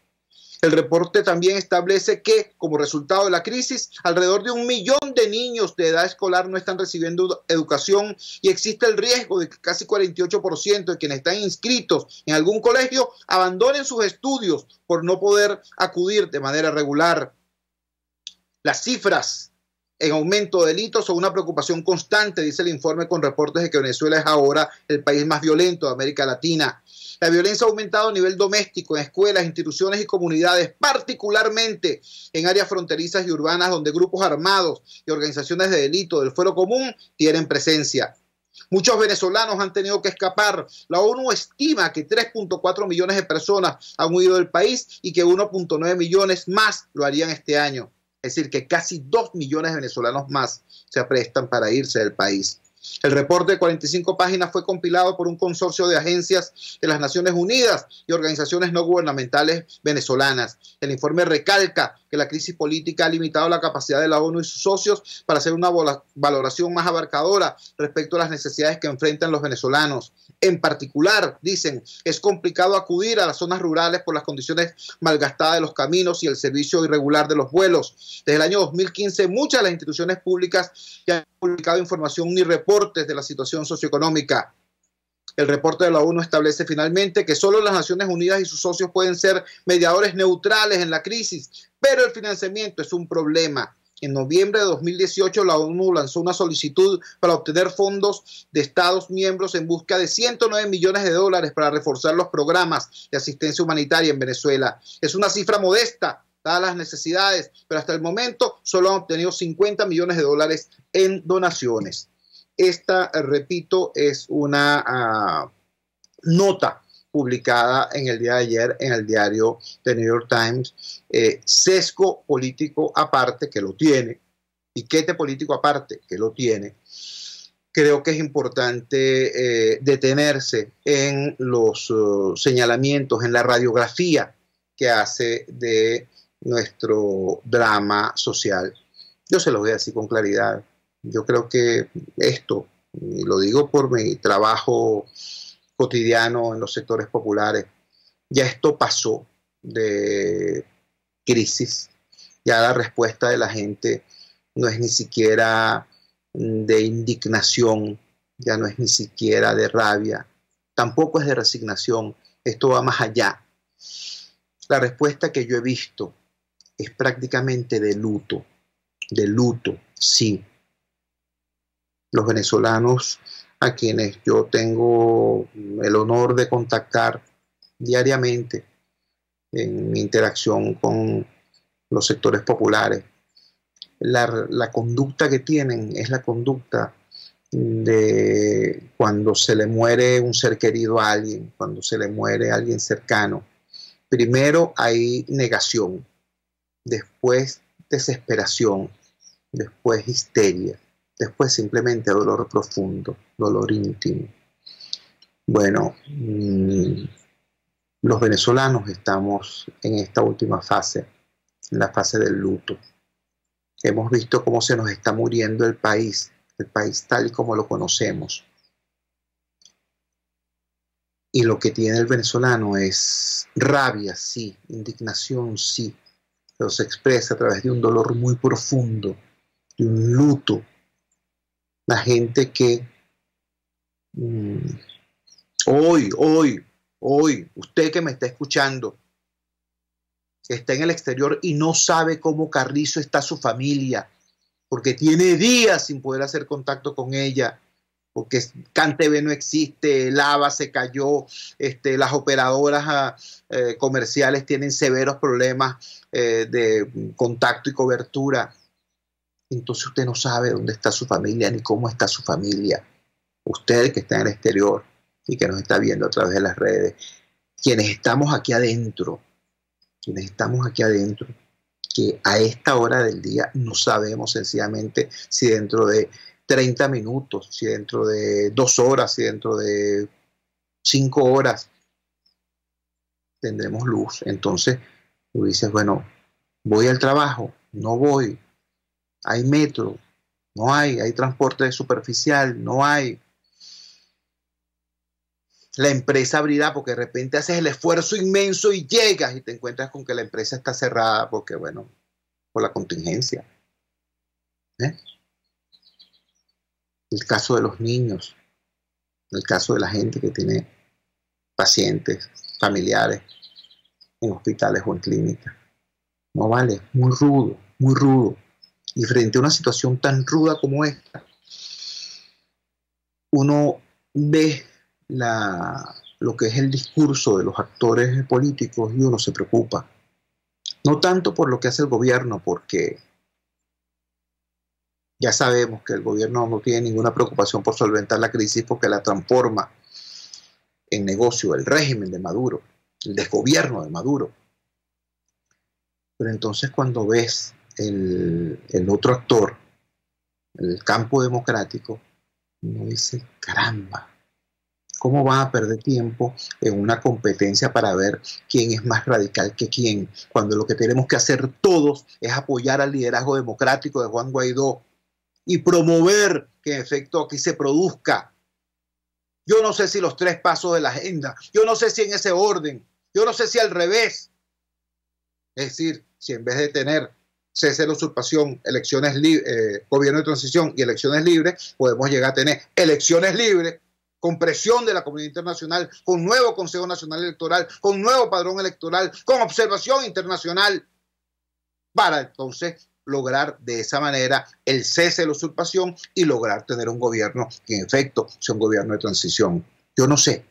El reporte también establece que, como resultado de la crisis, alrededor de 1 millón de niños de edad escolar no están recibiendo educación y existe el riesgo de que casi 48% de quienes están inscritos en algún colegio abandonen sus estudios por no poder acudir de manera regular. Las cifras en aumento de delitos son una preocupación constante, dice el informe, con reportes de que Venezuela es ahora el país más violento de América Latina. La violencia ha aumentado a nivel doméstico, en escuelas, instituciones y comunidades, particularmente en áreas fronterizas y urbanas donde grupos armados y organizaciones de delito del fuero común tienen presencia. Muchos venezolanos han tenido que escapar. La ONU estima que 3.4 millones de personas han huido del país y que 1.9 millones más lo harían este año. Es decir, que casi 2 millones de venezolanos más se aprestan para irse del país. El reporte de 45 páginas fue compilado por un consorcio de agencias de las Naciones Unidas y organizaciones no gubernamentales venezolanas. El informe recalca que la crisis política ha limitado la capacidad de la ONU y sus socios para hacer una valoración más abarcadora respecto a las necesidades que enfrentan los venezolanos. En particular, dicen, es complicado acudir a las zonas rurales por las condiciones malgastadas de los caminos y el servicio irregular de los vuelos. Desde el año 2015, muchas de las instituciones públicas ya han publicado información ni reportes de la situación socioeconómica. El reporte de la ONU establece finalmente que solo las Naciones Unidas y sus socios pueden ser mediadores neutrales en la crisis, pero el financiamiento es un problema. En noviembre de 2018, la ONU lanzó una solicitud para obtener fondos de Estados miembros en busca de 109 millones de dólares para reforzar los programas de asistencia humanitaria en Venezuela. Es una cifra modesta, dadas las necesidades, pero hasta el momento solo han obtenido 50 millones de dólares en donaciones. Esta, repito, es una nota publicada en el día de ayer en el diario The New York Times, sesgo político aparte, que lo tiene, piquete político aparte, que lo tiene. Creo que es importante detenerse en los señalamientos, en la radiografía que hace de nuestro drama social. Yo se lo voy a decir con claridad. Yo creo que esto, y lo digo por mi trabajo cotidiano en los sectores populares, ya esto pasó de crisis. Ya la respuesta de la gente no es ni siquiera de indignación, ya no es ni siquiera de rabia, tampoco es de resignación. Esto va más allá. La respuesta que yo he visto es prácticamente de luto, sí. Los venezolanos a quienes yo tengo el honor de contactar diariamente en mi interacción con los sectores populares, la conducta que tienen es la conducta de cuando se le muere un ser querido a alguien, cuando se le muere a alguien cercano. Primero hay negación, después desesperación, después histeria, después simplemente dolor profundo, dolor íntimo. Bueno, los venezolanos estamos en esta última fase, en la fase del luto. Hemos visto cómo se nos está muriendo el país tal y como lo conocemos. Y lo que tiene el venezolano es rabia, sí, indignación, sí, pero se expresa a través de un dolor muy profundo, de un luto. La gente que hoy, usted que me está escuchando, que está en el exterior y no sabe cómo Carrizo está su familia, porque tiene días sin poder hacer contacto con ella, porque CanTV no existe, el AVA se cayó, las operadoras comerciales tienen severos problemas de contacto y cobertura. Entonces usted no sabe dónde está su familia ni cómo está su familia. Usted que está en el exterior y que nos está viendo a través de las redes, quienes estamos aquí adentro, que a esta hora del día no sabemos sencillamente si dentro de 30 minutos, si dentro de 2 horas, si dentro de 5 horas tendremos luz. Entonces tú dices, bueno, ¿voy al trabajo? No voy. ¿Hay metro? No hay. ¿Hay transporte superficial? No hay. La empresa abrirá porque de repente haces el esfuerzo inmenso y llegas y te encuentras con que la empresa está cerrada porque, bueno, por la contingencia. ¿Eh? El caso de los niños, el caso de la gente que tiene pacientes, familiares en hospitales o en clínicas. No vale, muy rudo, muy rudo. Y frente a una situación tan ruda como esta, uno ve lo que es el discurso de los actores políticos y uno se preocupa. No tanto por lo que hace el gobierno, porque ya sabemos que el gobierno no tiene ninguna preocupación por solventar la crisis porque la transforma en negocio el régimen de Maduro, el desgobierno de Maduro. Pero entonces cuando ves el otro actor, el campo democrático, uno dice, caramba, ¿cómo van a perder tiempo en una competencia para ver quién es más radical que quién? Cuando lo que tenemos que hacer todos es apoyar al liderazgo democrático de Juan Guaidó y promover que en efecto aquí se produzca. Yo no sé si los 3 pasos de la agenda, yo no sé si en ese orden, yo no sé si al revés. Es decir, si en vez de tener cese de la usurpación, elecciones gobierno de transición y elecciones libres, podemos llegar a tener elecciones libres con presión de la comunidad internacional, con nuevo Consejo Nacional Electoral, con nuevo padrón electoral, con observación internacional, para entonces lograr de esa manera el cese de la usurpación y lograr tener un gobierno que en efecto sea un gobierno de transición. Yo no sé,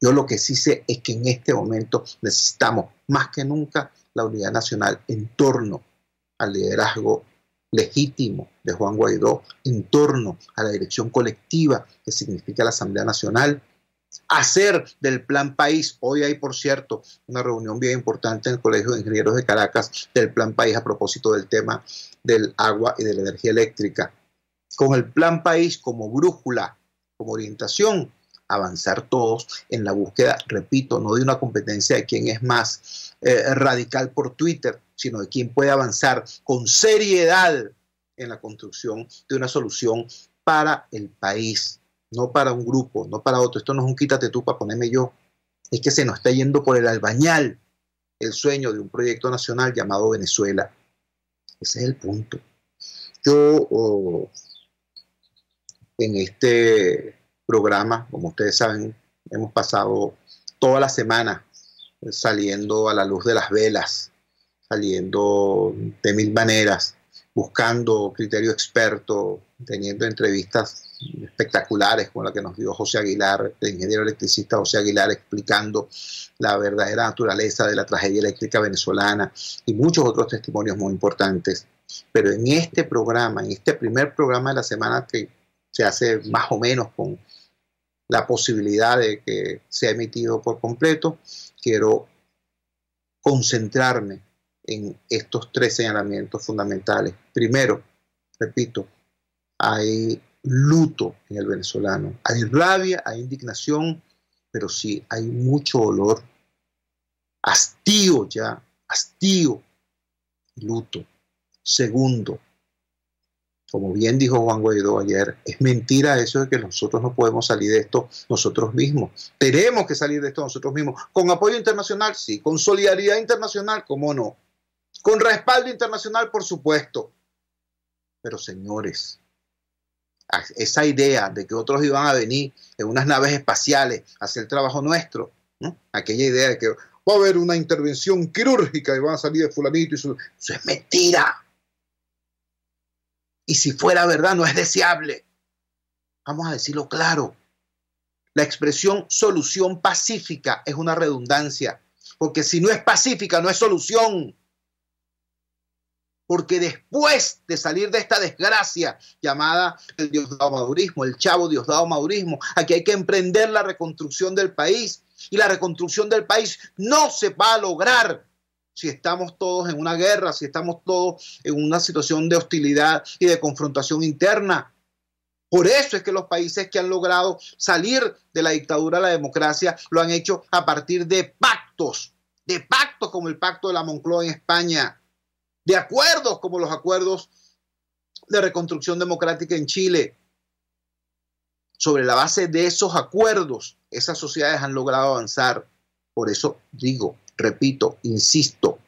yo lo que sí sé es que en este momento necesitamos más que nunca la unidad nacional en torno al liderazgo legítimo de Juan Guaidó, en torno a la dirección colectiva que significa la Asamblea Nacional, hacer del Plan País, hoy hay por cierto una reunión bien importante en el Colegio de Ingenieros de Caracas del Plan País a propósito del tema del agua y de la energía eléctrica, con el Plan País como brújula, como orientación, avanzar todos en la búsqueda, repito, no de una competencia de quién es más radical por Twitter, sino de quién puede avanzar con seriedad en la construcción de una solución para el país, no para un grupo, no para otro. Esto no es un quítate tú para ponerme yo, es que se nos está yendo por el albañal el sueño de un proyecto nacional llamado Venezuela. Ese es el punto. Yo en este programa, como ustedes saben, hemos pasado toda la semana saliendo a la luz de las velas, saliendo de mil maneras, buscando criterio experto, teniendo entrevistas espectaculares como la que nos dio José Aguilar, el ingeniero electricista José Aguilar, explicando la verdadera naturaleza de la tragedia eléctrica venezolana y muchos otros testimonios muy importantes. Pero en este programa, en este primer programa de la semana que se hace más o menos con la posibilidad de que sea emitido por completo, quiero concentrarme en estos 3 señalamientos fundamentales. Primero, repito, hay luto en el venezolano, hay rabia, hay indignación, pero sí hay mucho dolor, hastío ya, hastío, luto. Segundo, como bien dijo Juan Guaidó ayer, es mentira eso de que nosotros no podemos salir de esto nosotros mismos. Tenemos que salir de esto nosotros mismos. ¿Con apoyo internacional? Sí. ¿Con solidaridad internacional? ¿Cómo no? ¿Con respaldo internacional? Por supuesto. Pero señores, esa idea de que otros iban a venir en unas naves espaciales a hacer el trabajo nuestro, ¿no? Aquella idea de que va a haber una intervención quirúrgica y van a salir de fulanito y eso es mentira. Y si fuera verdad, no es deseable. Vamos a decirlo claro. La expresión solución pacífica es una redundancia, porque si no es pacífica, no es solución. Porque después de salir de esta desgracia llamada el Diosdado Madurismo, el Chavo Diosdado Madurismo, aquí hay que emprender la reconstrucción del país. Y la reconstrucción del país no se va a lograr si estamos todos en una guerra, si estamos todos en una situación de hostilidad y de confrontación interna. Por eso es que los países que han logrado salir de la dictadura a la democracia lo han hecho a partir de pactos como el Pacto de la Moncloa en España, de acuerdos como los acuerdos de reconstrucción democrática en Chile. Sobre la base de esos acuerdos, esas sociedades han logrado avanzar. Por eso digo, repito, insisto,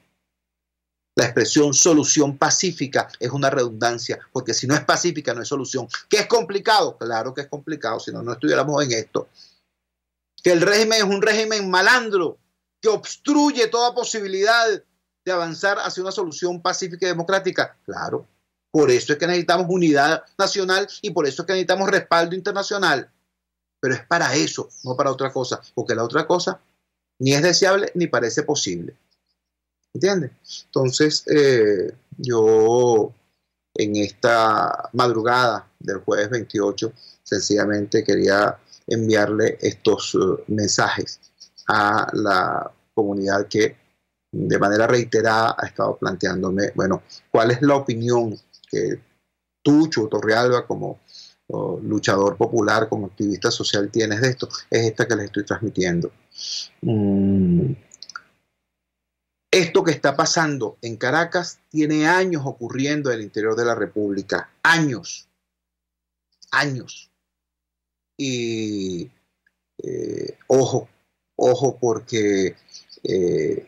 la expresión solución pacífica es una redundancia, porque si no es pacífica no es solución. ¿Qué es complicado? Claro que es complicado, si no, no estuviéramos en esto. Que el régimen es un régimen malandro, que obstruye toda posibilidad de avanzar hacia una solución pacífica y democrática. Claro, por eso es que necesitamos unidad nacional y por eso es que necesitamos respaldo internacional. Pero es para eso, no para otra cosa, porque la otra cosa ni es deseable ni parece posible. ¿Entiendes? Entonces, yo en esta madrugada del jueves 28, sencillamente quería enviarle estos mensajes a la comunidad que de manera reiterada ha estado planteándome, bueno, ¿cuál es la opinión que tú, Chuo Torrealba, como luchador popular, como activista social, tienes de esto? Es esta que les estoy transmitiendo. Esto que está pasando en Caracas tiene años ocurriendo en el interior de la República. Años. Y ojo, porque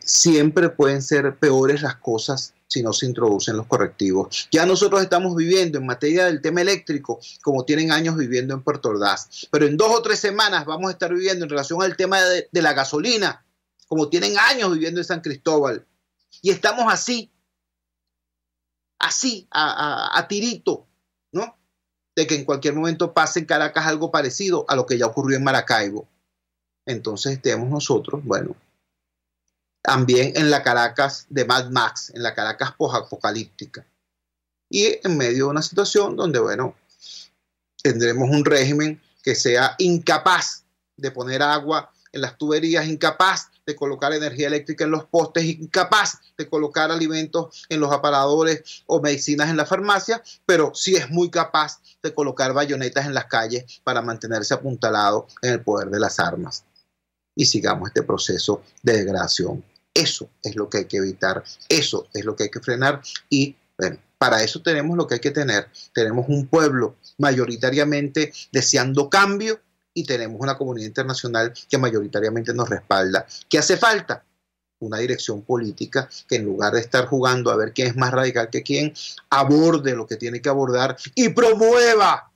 siempre pueden ser peores las cosas si no se introducen los correctivos. Ya nosotros estamos viviendo en materia del tema eléctrico como tienen años viviendo en Puerto Ordaz, pero en 2 o 3 semanas vamos a estar viviendo en relación al tema de la gasolina como tienen años viviendo en San Cristóbal. Y estamos así, a tirito, ¿no? De que en cualquier momento pase en Caracas algo parecido a lo que ya ocurrió en Maracaibo. Entonces estemos nosotros, bueno, también en la Caracas de Mad Max, en la Caracas posapocalíptica. Y en medio de una situación donde, bueno, tendremos un régimen que sea incapaz de poner agua en las tuberías, incapaz de colocar energía eléctrica en los postes, incapaz de colocar alimentos en los aparadores o medicinas en la farmacia, pero sí es muy capaz de colocar bayonetas en las calles para mantenerse apuntalado en el poder de las armas. Y sigamos este proceso de degradación. Eso es lo que hay que evitar, eso es lo que hay que frenar y bueno, para eso tenemos lo que hay que tener. Tenemos un pueblo mayoritariamente deseando cambio y tenemos una comunidad internacional que mayoritariamente nos respalda. ¿Qué hace falta? Una dirección política que en lugar de estar jugando a ver quién es más radical que quién, aborde lo que tiene que abordar y promueva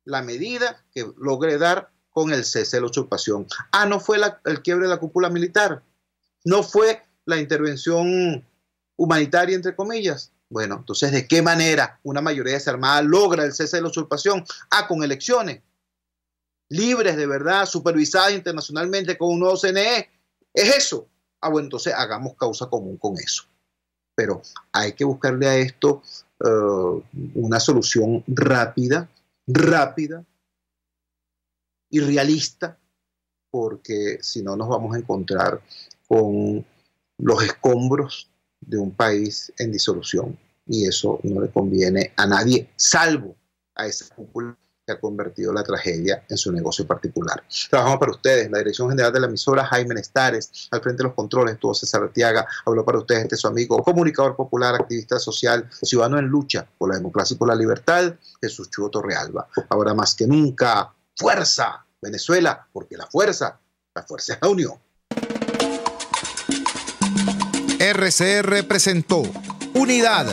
la medida que logre dar con el cese de la usurpación. No fue el quiebre de la cúpula militar, no fue la intervención humanitaria, entre comillas. Bueno, entonces, ¿de qué manera una mayoría desarmada logra el cese de la usurpación? Con elecciones libres de verdad, supervisadas internacionalmente con un nuevo CNE. ¿Es eso? Bueno, entonces hagamos causa común con eso. Pero hay que buscarle a esto una solución rápida y realista, porque si no nos vamos a encontrar con los escombros de un país en disolución. Y eso no le conviene a nadie, salvo a esa cúpula que ha convertido la tragedia en su negocio particular. Trabajamos para ustedes, la dirección general de la emisora, Jaime Nestares, al frente de los controles, estuvo César Arteaga, habló para ustedes su amigo, comunicador popular, activista social, ciudadano en lucha por la democracia y por la libertad, Jesús Chuo Torrealba. Ahora más que nunca, fuerza, Venezuela, porque la fuerza es la unión. RCR presentó Unidad,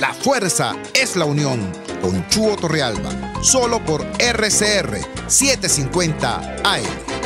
la fuerza es la unión, con Chuo Torrealba, solo por RCR 750 AM.